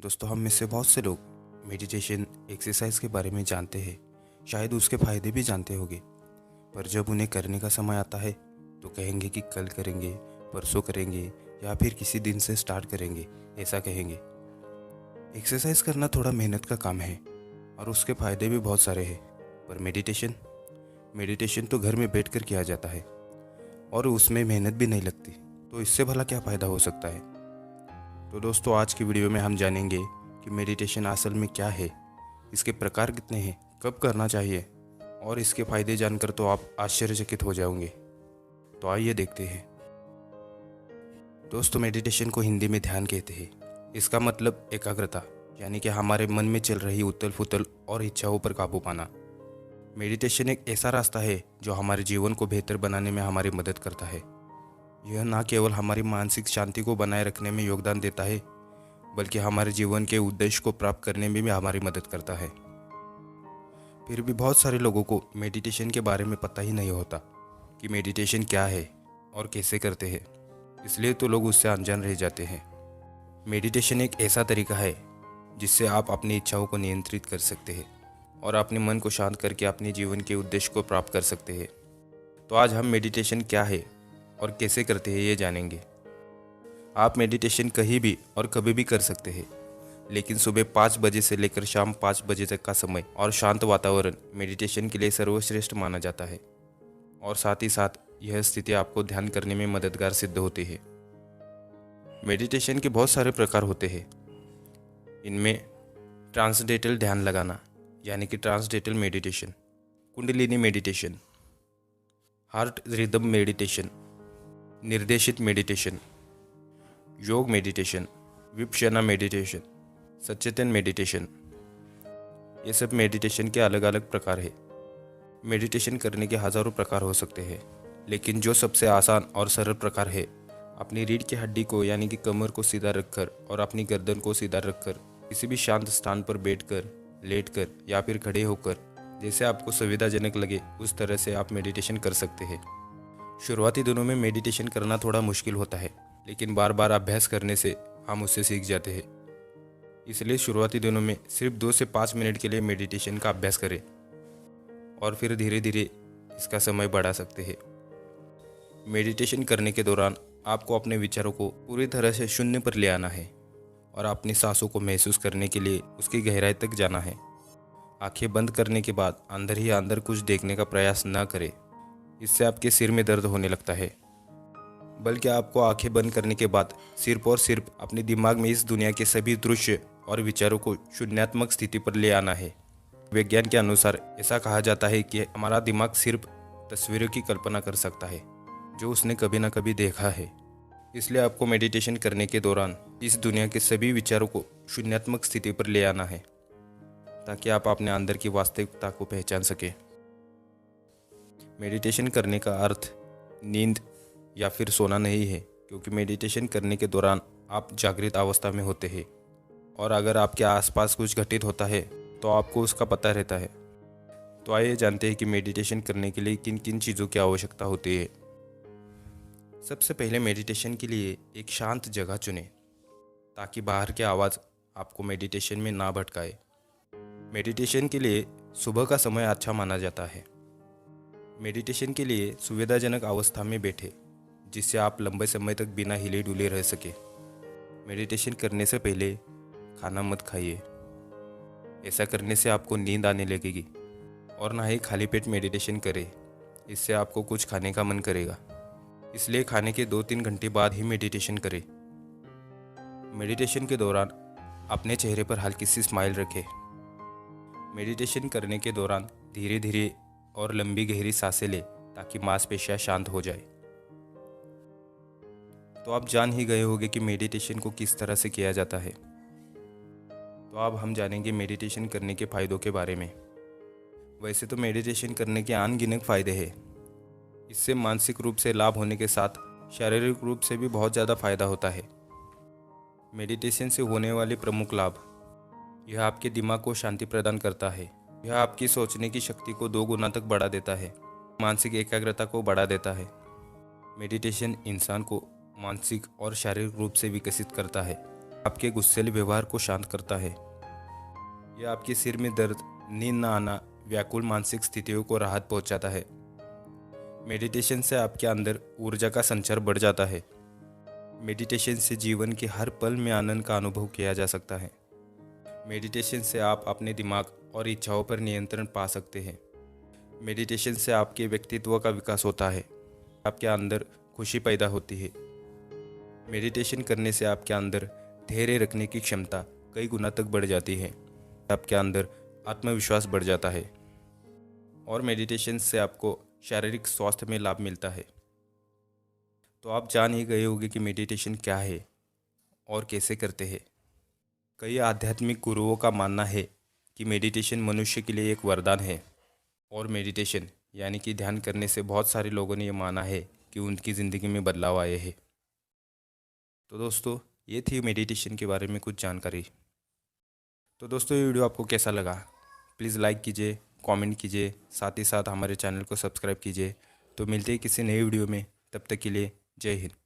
दोस्तों, हम में से बहुत से लोग मेडिटेशन एक्सरसाइज के बारे में जानते हैं, शायद उसके फ़ायदे भी जानते होंगे। पर जब उन्हें करने का समय आता है तो कहेंगे कि कल करेंगे, परसों करेंगे या फिर किसी दिन से स्टार्ट करेंगे, ऐसा कहेंगे। एक्सरसाइज करना थोड़ा मेहनत का काम है और उसके फ़ायदे भी बहुत सारे हैं। पर मेडिटेशन तो घर में बैठकर किया जाता है और उसमें मेहनत भी नहीं लगती। तो इससे भला क्या फ़ायदा हो सकता है? तो दोस्तों, आज की वीडियो में हम जानेंगे कि मेडिटेशन असल में क्या है, इसके प्रकार कितने हैं, कब करना चाहिए और इसके फ़ायदे जानकर तो आप आश्चर्यचकित हो जाओगे। तो आइए देखते हैं। दोस्तों, मेडिटेशन को हिंदी में ध्यान कहते हैं। इसका मतलब एकाग्रता, यानी कि हमारे मन में चल रही उथल पुथल और इच्छाओं पर काबू पाना। मेडिटेशन एक ऐसा रास्ता है जो हमारे जीवन को बेहतर बनाने में हमारी मदद करता है। यह न केवल हमारी मानसिक शांति को बनाए रखने में योगदान देता है, बल्कि हमारे जीवन के उद्देश्य को प्राप्त करने में भी हमारी मदद करता है। फिर भी बहुत सारे लोगों को मेडिटेशन के बारे में पता ही नहीं होता कि मेडिटेशन क्या है और कैसे करते हैं, इसलिए तो लोग उससे अनजान रह जाते हैं। मेडिटेशन एक ऐसा तरीका है जिससे आप अपनी इच्छाओं को नियंत्रित कर सकते हैं और अपने मन को शांत करके अपने जीवन के उद्देश्य को प्राप्त कर सकते हैं। तो आज हम मेडिटेशन क्या है और कैसे करते हैं ये जानेंगे। आप मेडिटेशन कहीं भी और कभी भी कर सकते हैं, लेकिन सुबह 5 बजे से लेकर शाम 5 बजे तक का समय और शांत वातावरण मेडिटेशन के लिए सर्वश्रेष्ठ माना जाता है। और साथ ही साथ यह स्थिति आपको ध्यान करने में मददगार सिद्ध होती है। मेडिटेशन के बहुत सारे प्रकार होते हैं। इनमें ट्रांसडेंटल ध्यान लगाना, यानी कि transcendental meditation, kundalini meditation, heart rhythm meditation, निर्देशित मेडिटेशन, योग मेडिटेशन, विपश्यना मेडिटेशन, सचेतन मेडिटेशन, ये सब मेडिटेशन के अलग अलग प्रकार हैं। मेडिटेशन करने के हज़ारों प्रकार हो सकते हैं, लेकिन जो सबसे आसान और सरल प्रकार है, अपनी रीढ़ की हड्डी को यानी कि कमर को सीधा रखकर और अपनी गर्दन को सीधा रखकर किसी भी शांत स्थान पर बैठकर, लेटकर या फिर खड़े होकर, जैसे आपको सुविधाजनक लगे उस तरह से आप मेडिटेशन कर सकते हैं। शुरुआती दिनों में मेडिटेशन करना थोड़ा मुश्किल होता है, लेकिन बार बार अभ्यास करने से हम उससे सीख जाते हैं। इसलिए शुरुआती दिनों में सिर्फ 2 से 5 मिनट के लिए मेडिटेशन का अभ्यास करें और फिर धीरे धीरे इसका समय बढ़ा सकते हैं। मेडिटेशन करने के दौरान आपको अपने विचारों को पूरी तरह से शून्य पर ले आना है और अपनी सांसों को महसूस करने के लिए उसकी गहराई तक जाना है। आंखें बंद करने के बाद अंदर ही अंदर कुछ देखने का प्रयास न करें, इससे आपके सिर में दर्द होने लगता है। बल्कि आपको आंखें बंद करने के बाद सिर्फ और सिर्फ अपने दिमाग में इस दुनिया के सभी दृश्य और विचारों को शून्यात्मक स्थिति पर ले आना है। विज्ञान के अनुसार ऐसा कहा जाता है कि हमारा दिमाग सिर्फ तस्वीरों की कल्पना कर सकता है जो उसने कभी ना कभी देखा है। इसलिए आपको मेडिटेशन करने के दौरान इस दुनिया के सभी विचारों को शून्यात्मक स्थिति पर ले आना है, ताकि आप अपने अंदर की वास्तविकता को पहचान सकें। मेडिटेशन करने का अर्थ नींद या फिर सोना नहीं है, क्योंकि मेडिटेशन करने के दौरान आप जागृत अवस्था में होते हैं और अगर आपके आसपास कुछ घटित होता है तो आपको उसका पता रहता है। तो आइए जानते हैं कि मेडिटेशन करने के लिए किन किन चीज़ों की आवश्यकता होती है। सबसे पहले मेडिटेशन के लिए एक शांत जगह चुनें, ताकि बाहर की आवाज़ आपको मेडिटेशन में ना भटकाए। मेडिटेशन के लिए सुबह का समय अच्छा माना जाता है। मेडिटेशन के लिए सुविधाजनक अवस्था में बैठे, जिससे आप लंबे समय तक बिना हिले डुले रह सके। मेडिटेशन करने से पहले खाना मत खाइए, ऐसा करने से आपको नींद आने लगेगी। और ना ही खाली पेट मेडिटेशन करें, इससे आपको कुछ खाने का मन करेगा। इसलिए खाने के 2-3 घंटे बाद ही मेडिटेशन करें। मेडिटेशन के दौरान अपने चेहरे पर हल्की सी स्माइल रखें। मेडिटेशन करने के दौरान धीरे धीरे और लंबी गहरी सांसें लें, ताकि मांसपेशियां शांत हो जाए। तो आप जान ही गए होंगे कि मेडिटेशन को किस तरह से किया जाता है। तो अब हम जानेंगे मेडिटेशन करने के फ़ायदों के बारे में। वैसे तो मेडिटेशन करने के अनगिनत फ़ायदे हैं। इससे मानसिक रूप से लाभ होने के साथ शारीरिक रूप से भी बहुत ज़्यादा फायदा होता है। मेडिटेशन से होने वाले प्रमुख लाभ: यह आपके दिमाग को शांति प्रदान करता है। यह आपकी सोचने की शक्ति को 2 गुना तक बढ़ा देता है। मानसिक एकाग्रता को बढ़ा देता है। मेडिटेशन इंसान को मानसिक और शारीरिक रूप से विकसित करता है। आपके गुस्सैल व्यवहार को शांत करता है। यह आपके सिर में दर्द, नींद न आना, व्याकुल मानसिक स्थितियों को राहत पहुंचाता है। मेडिटेशन से आपके अंदर ऊर्जा का संचार बढ़ जाता है। मेडिटेशन से जीवन के हर पल में आनंद का अनुभव किया जा सकता है। मेडिटेशन से आप अपने दिमाग और इच्छाओं पर नियंत्रण पा सकते हैं। मेडिटेशन से आपके व्यक्तित्व का विकास होता है। आपके अंदर खुशी पैदा होती है। मेडिटेशन करने से आपके अंदर धैर्य रखने की क्षमता कई गुना तक बढ़ जाती है। आपके अंदर आत्मविश्वास बढ़ जाता है और मेडिटेशन से आपको शारीरिक स्वास्थ्य में लाभ मिलता है। तो आप जान ही गए होंगे कि मेडिटेशन क्या है और कैसे करते हैं। कई आध्यात्मिक गुरुओं का मानना है कि मेडिटेशन मनुष्य के लिए एक वरदान है और मेडिटेशन यानी कि ध्यान करने से बहुत सारे लोगों ने ये माना है कि उनकी ज़िंदगी में बदलाव आए हैं। तो दोस्तों, ये थी मेडिटेशन के बारे में कुछ जानकारी। तो दोस्तों, ये वीडियो आपको कैसा लगा? प्लीज़ लाइक कीजिए, कमेंट कीजिए, साथ ही साथ हमारे चैनल को सब्सक्राइब कीजिए। तो मिलते हैं किसी नए वीडियो में, तब तक के लिए जय हिंद।